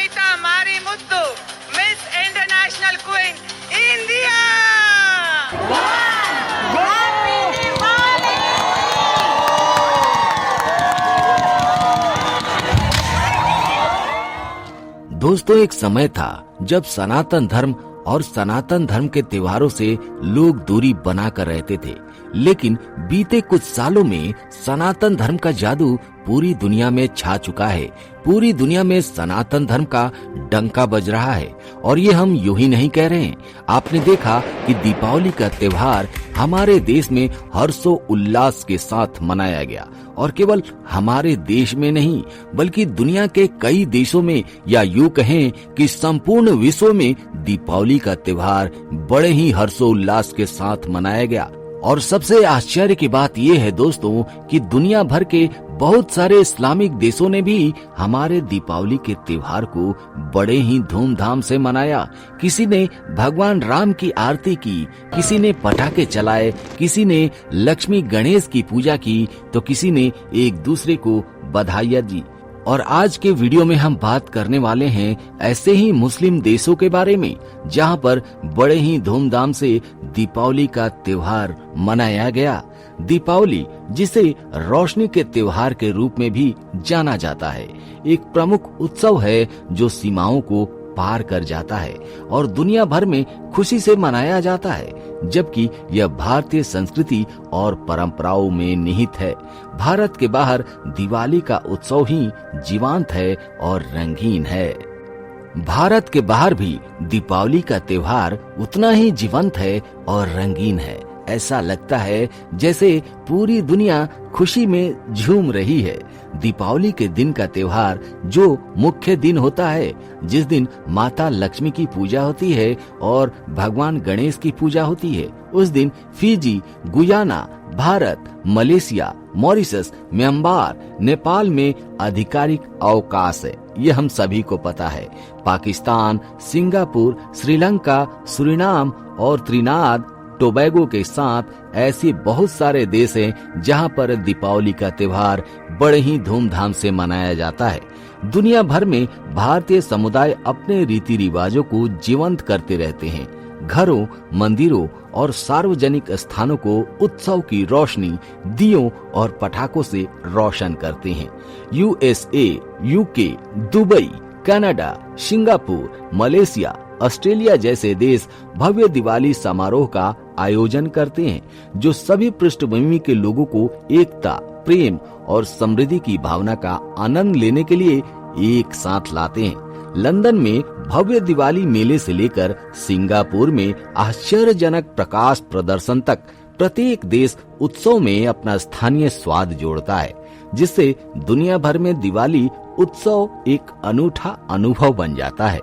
Anita Mari Muthu, Miss International Queen, India! दोस्तों, एक समय था जब सनातन धर्म और सनातन धर्म के त्योहारों से लोग दूरी बनाकर रहते थे, लेकिन बीते कुछ सालों में सनातन धर्म का जादू पूरी दुनिया में छा चुका है। पूरी दुनिया में सनातन धर्म का डंका बज रहा है। और ये हम यूं ही नहीं कह रहे हैं। आपने देखा कि दीपावली का त्योहार हमारे देश में हर्षो उल्लास के साथ मनाया गया, और केवल हमारे देश में नहीं बल्कि दुनिया के कई देशों में, या यूं कहें कि संपूर्ण विश्व में दीपावली का त्योहार बड़े ही हर्षोल्लास के साथ मनाया गया। और सबसे आश्चर्य की बात यह है दोस्तों कि दुनिया भर के बहुत सारे इस्लामिक देशों ने भी हमारे दीपावली के त्योहार को बड़े ही धूमधाम से मनाया। किसी ने भगवान राम की आरती की, किसी ने पटाखे चलाए, किसी ने लक्ष्मी गणेश की पूजा की, तो किसी ने एक दूसरे को बधाइयाँ दी। और आज के वीडियो में हम बात करने वाले हैं ऐसे ही मुस्लिम देशों के बारे में जहां पर बड़े ही धूमधाम से दीपावली का त्योहार मनाया गया। दीपावली, जिसे रोशनी के त्योहार के रूप में भी जाना जाता है, एक प्रमुख उत्सव है जो सीमाओं को पार कर जाता है और दुनिया भर में खुशी से मनाया जाता है, जबकि यह भारतीय संस्कृति और परंपराओं में निहित है। भारत के बाहर दिवाली का उत्सव ही जीवंत है और रंगीन है। भारत के बाहर भी दीपावली का त्योहार उतना ही जीवंत है और रंगीन है। ऐसा लगता है जैसे पूरी दुनिया खुशी में झूम रही है। दीपावली के दिन का त्योहार जो मुख्य दिन होता है, जिस दिन माता लक्ष्मी की पूजा होती है और भगवान गणेश की पूजा होती है, उस दिन Fiji, Guyana, Bharat, Malaysia, Mauritius, Myanmar, Nepal में आधिकारिक अवकाश है। ये हम सभी को पता है। पाकिस्तान, सिंगापुर, श्रीलंका, सुरीनाम और त्रिनाद टोबैगो के साथ ऐसे बहुत सारे देश हैं जहां पर दीपावली का त्योहार बड़े ही धूमधाम से मनाया जाता है। दुनिया भर में भारतीय समुदाय अपने रीति रिवाजों को जीवंत करते रहते हैं। घरों, मंदिरों और सार्वजनिक स्थानों को उत्सव की रोशनी, दियों और पटाखों से रोशन करते हैं। USA, UK, Dubai, Canada, Singapore, Malaysia, Australia जैसे देश भव्य दिवाली समारोह का आयोजन करते हैं, जो सभी पृष्ठभूमि के लोगों को एकता, प्रेम और समृद्धि की भावना का आनंद लेने के लिए एक साथ लाते हैं। लंदन में भव्य दिवाली मेले से लेकर सिंगापुर में आश्चर्यजनक प्रकाश प्रदर्शन तक प्रत्येक देश उत्सव में अपना स्थानीय स्वाद जोड़ता है, जिससे दुनिया भर में दिवाली उत्सव एक अनूठा अनुभव बन जाता है।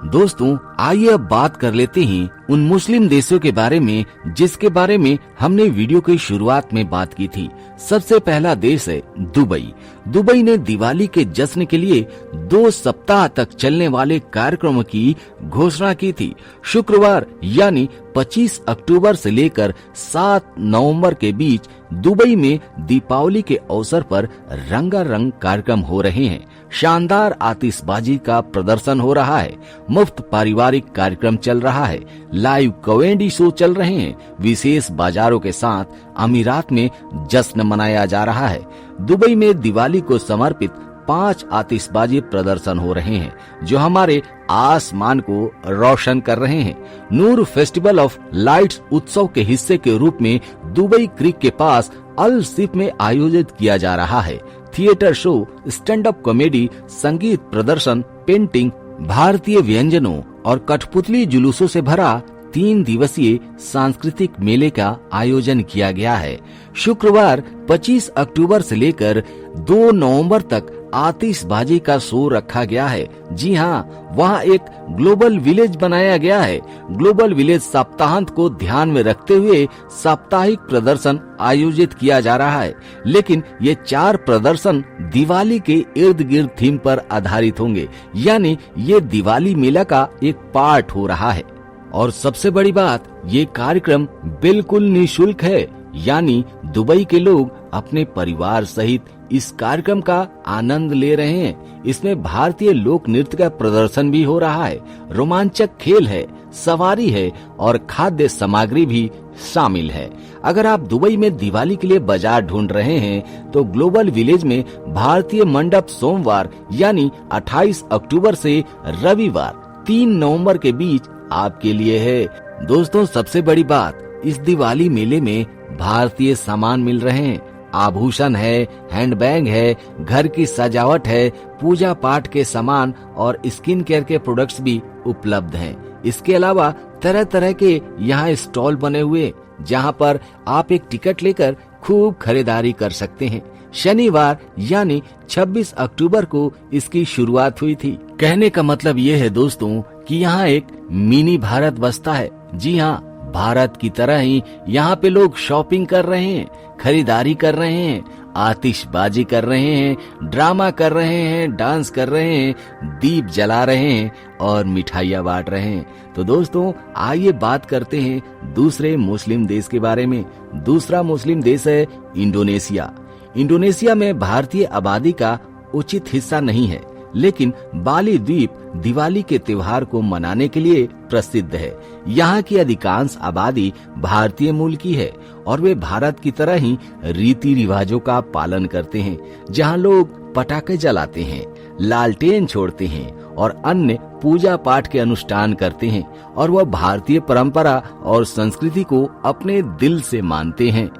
दोस्तों, आइए अब बात कर लेते हैं उन मुस्लिम देशों के बारे में जिसके बारे में हमने वीडियो की शुरुआत में बात की थी। सबसे पहला देश है दुबई। दुबई ने दिवाली के जश्न के लिए 2 सप्ताह तक चलने वाले कार्यक्रमों की घोषणा की थी। शुक्रवार यानी 25 अक्टूबर से लेकर 7 नवंबर के बीच दुबई में दीपावली के अवसर पर रंगारंग कार्यक्रम हो रहे हैं। शानदार आतिशबाजी का प्रदर्शन हो रहा है, मुफ्त पारिवारिक कार्यक्रम चल रहा है, लाइव कॉमेडी शो चल रहे हैं, विशेष बाजारों के साथ अमीरात में जश्न मनाया जा रहा है। दुबई में दिवाली को समर्पित 5 आतिशबाजी प्रदर्शन हो रहे हैं जो हमारे आसमान को रोशन कर रहे हैं। नूर फेस्टिवल ऑफ लाइट्स उत्सव के हिस्से के रूप में दुबई क्रीक के पास अल सिफ में आयोजित किया जा रहा है। Theatre show, stand up comedy, संगीत प्रदर्शन, पेंटिंग, भारतीय व्यंजनों और कठपुतली जुलूसों से भरा 3 दिवसीय सांस्कृतिक मेले का आयोजन किया गया है। शुक्रवार 25 अक्टूबर से लेकर 2 नवंबर तक आतिशबाजी का शो रखा गया है। जी हाँ, वहाँ एक ग्लोबल विलेज बनाया गया है। ग्लोबल विलेज सप्ताहांत को ध्यान में रखते हुए साप्ताहिक प्रदर्शन आयोजित किया जा रहा है, लेकिन ये 4 प्रदर्शन दिवाली के इर्द गिर्द थीम पर आधारित होंगे, यानी ये दिवाली मेला का एक पार्ट हो रहा है। और सबसे बड़ी बात, ये कार्यक्रम बिल्कुल निःशुल्क है, यानी दुबई के लोग अपने परिवार सहित इस कार्यक्रम का आनंद ले रहे हैं। इसमें भारतीय लोक नृत्य का प्रदर्शन भी हो रहा है, रोमांचक खेल है, सवारी है और खाद्य सामग्री भी शामिल है। अगर आप दुबई में दिवाली के लिए बाजार ढूंढ रहे हैं तो ग्लोबल विलेज में भारतीय मंडप सोमवार यानी 28 अक्टूबर से रविवार 3 नवंबर के बीच आपके लिए है। दोस्तों, सबसे बड़ी बात, इस दिवाली मेले में भारतीय सामान मिल रहे हैं। आभूषण है, हैंडबैग है, घर की सजावट है, पूजा पाठ के सामान और स्किन केयर के प्रोडक्ट्स भी उपलब्ध हैं। इसके अलावा तरह तरह के यहाँ स्टॉल बने हुए जहाँ पर आप एक टिकट लेकर खूब खरीदारी कर सकते हैं। शनिवार यानी 26 अक्टूबर को इसकी शुरुआत हुई थी। कहने का मतलब ये है दोस्तों कि यहाँ एक मिनी भारत बसता है। जी हाँ, भारत की तरह ही यहाँ पे लोग शॉपिंग कर रहे हैं, खरीदारी कर रहे हैं, आतिशबाजी कर रहे हैं, ड्रामा कर रहे हैं, डांस कर रहे हैं, दीप जला रहे हैं और मिठाइयाँ बांट रहे हैं। तो दोस्तों, आइए बात करते हैं दूसरे मुस्लिम देश के बारे में। दूसरा मुस्लिम देश है इंडोनेशिया। इंडोनेशिया में भारतीय आबादी का उचित हिस्सा नहीं है, लेकिन बाली द्वीप दिवाली के त्योहार को मनाने के लिए प्रसिद्ध है। यहाँ की अधिकांश आबादी भारतीय मूल की है और वे भारत की तरह ही रीति रिवाजों का पालन करते हैं, जहाँ लोग पटाखे जलाते हैं, लालटेन छोड़ते हैं और अन्य पूजा पाठ के अनुष्ठान करते हैं और वह भारतीय परंपरा और संस्कृति को अपने दिल से मानते हैं।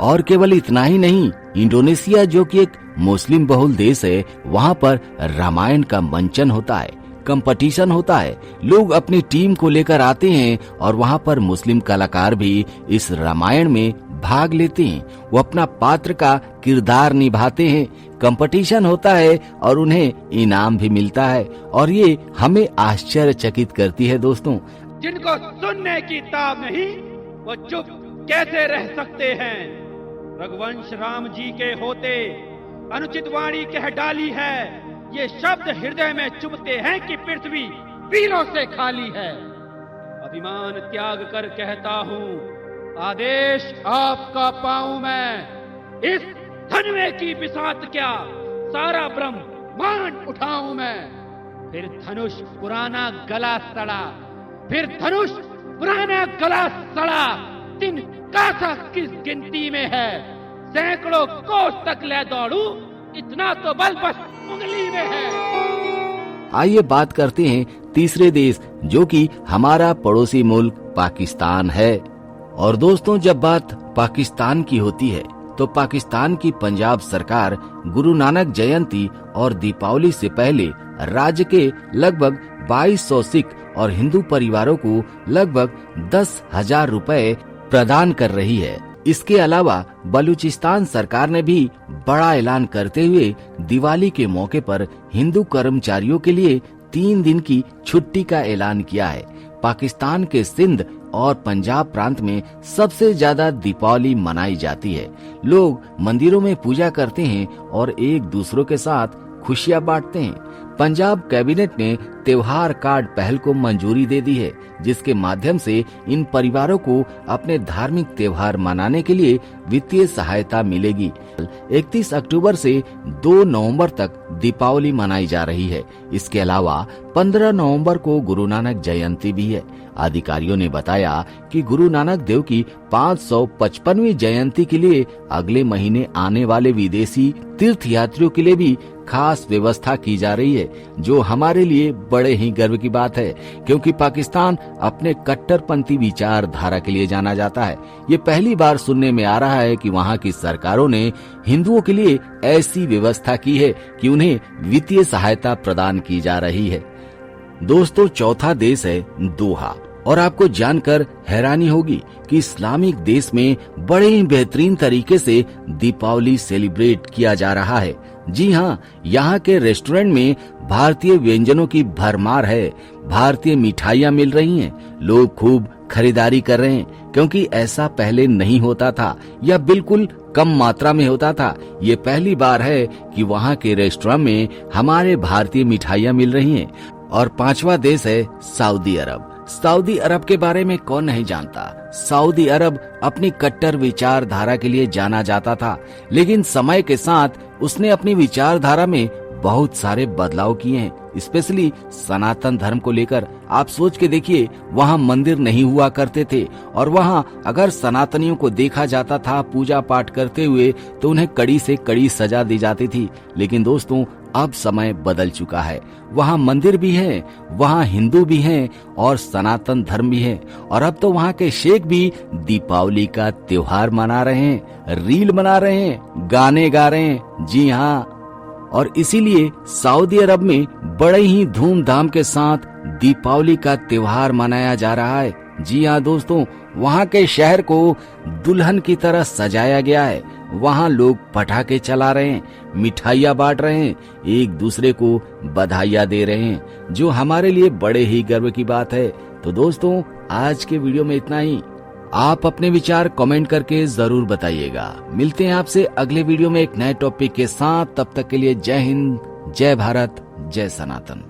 और केवल इतना ही नहीं, इंडोनेशिया जो कि एक मुस्लिम बहुल देश है, वहाँ पर रामायण का मंचन होता है, कंपटीशन होता है। लोग अपनी टीम को लेकर आते हैं और वहाँ पर मुस्लिम कलाकार भी इस रामायण में भाग लेते हैं। वो अपना पात्र का किरदार निभाते हैं, कंपटीशन होता है और उन्हें इनाम भी मिलता है और ये हमें आश्चर्यचकित करती है। दोस्तों, जिनको सुनने की ताब नहीं वो चुप कैसे रह सकते हैं। रघुवंश राम जी के होते अनुचित वाणी कह डाली है, ये शब्द हृदय में चुभते हैं कि पृथ्वी वीरों से खाली है। अभिमान त्याग कर कहता हूँ, आदेश आपका पाऊं मैं। इस धनवे की बिसात क्या सारा ब्रह्मांड उठाऊं मैं। फिर धनुष पुराना गला सड़ा, फिर धनुष पुराना गला सड़ा। दिन कासा किस गिनती में है, सैकड़ों कोस तक ले दौड़ू, इतना तो बल बस उंगली में है। आइए बात करते हैं तीसरे देश जो कि हमारा पड़ोसी मुल्क पाकिस्तान है। और दोस्तों, जब बात पाकिस्तान की होती है तो पाकिस्तान की पंजाब सरकार गुरु नानक जयंती और दीपावली से पहले राज्य के लगभग 2200 सिख और हिंदू परिवारों को लगभग 10,000 रुपए प्रदान कर रही है। इसके अलावा बलूचिस्तान सरकार ने भी बड़ा ऐलान करते हुए दिवाली के मौके पर हिंदू कर्मचारियों के लिए 3 दिन की छुट्टी का ऐलान किया है। पाकिस्तान के सिंध और पंजाब प्रांत में सबसे ज्यादा दीपावली मनाई जाती है। लोग मंदिरों में पूजा करते हैं और एक दूसरों के साथ खुशियां बांटते हैं। पंजाब कैबिनेट ने त्योहार कार्ड पहल को मंजूरी दे दी है, जिसके माध्यम से इन परिवारों को अपने धार्मिक त्योहार मनाने के लिए वित्तीय सहायता मिलेगी। 31 अक्टूबर से 2 नवंबर तक दीपावली मनाई जा रही है। इसके अलावा 15 नवंबर को गुरु नानक जयंती भी है। अधिकारियों ने बताया कि गुरु नानक देव की 555वीं जयंती के लिए अगले महीने आने वाले विदेशी तीर्थयात्रियों के लिए भी खास व्यवस्था की जा रही है, जो हमारे लिए बड़े ही गर्व की बात है, क्योंकि पाकिस्तान अपने कट्टरपंथी विचारधारा के लिए जाना जाता है। ये पहली बार सुनने में आ रहा है कि वहाँ की सरकारों ने हिंदुओं के लिए ऐसी व्यवस्था की है कि उन्हें वित्तीय सहायता प्रदान की जा रही है। दोस्तों, चौथा देश है दोहा। और आपको जानकर हैरानी होगी कि इस्लामिक देश में बड़े ही बेहतरीन तरीके से दीपावली सेलिब्रेट किया जा रहा है। जी हाँ, यहाँ के रेस्टोरेंट में भारतीय व्यंजनों की भरमार है। भारतीय मिठाइयाँ मिल रही हैं। लोग खूब खरीदारी कर रहे हैं, क्योंकि ऐसा पहले नहीं होता था या बिल्कुल कम मात्रा में होता था। ये पहली बार है कि वहाँ के रेस्टोरेंट में हमारे भारतीय मिठाइयाँ मिल रही हैं। और 5वां देश है सऊदी अरब। सऊदी अरब के बारे में कौन नहीं जानता। सऊदी अरब अपनी कट्टर विचारधारा के लिए जाना जाता था, लेकिन समय के साथ उसने अपनी विचारधारा में बहुत सारे बदलाव किए हैं। स्पेशली सनातन धर्म को लेकर आप सोच के देखिए, वहाँ मंदिर नहीं हुआ करते थे और वहाँ अगर सनातनियों को देखा जाता था पूजा पाठ करते हुए तो उन्हें कड़ी से कड़ी सजा दी जाती थी। लेकिन दोस्तों अब समय बदल चुका है, वहाँ मंदिर भी है, वहाँ हिंदू भी हैं और सनातन धर्म भी है। और अब तो वहाँ के शेख भी दीपावली का त्योहार मना रहे हैं, रील बना रहे हैं, गाने गा रहे हैं। जी हाँ, और इसीलिए सऊदी अरब में बड़े ही धूमधाम के साथ दीपावली का त्योहार मनाया जा रहा है। जी हाँ दोस्तों, वहाँ के शहर को दुल्हन की तरह सजाया गया है। वहाँ लोग पटाखे चला रहे हैं, मिठाइयाँ बांट रहे हैं, एक दूसरे को बधाइयाँ दे रहे हैं, जो हमारे लिए बड़े ही गर्व की बात है। तो दोस्तों आज के वीडियो में इतना ही। आप अपने विचार कमेंट करके जरूर बताइएगा। मिलते हैं आपसे अगले वीडियो में एक नए टॉपिक के साथ। तब तक के लिए जय हिंद, जय भारत, जय सनातन।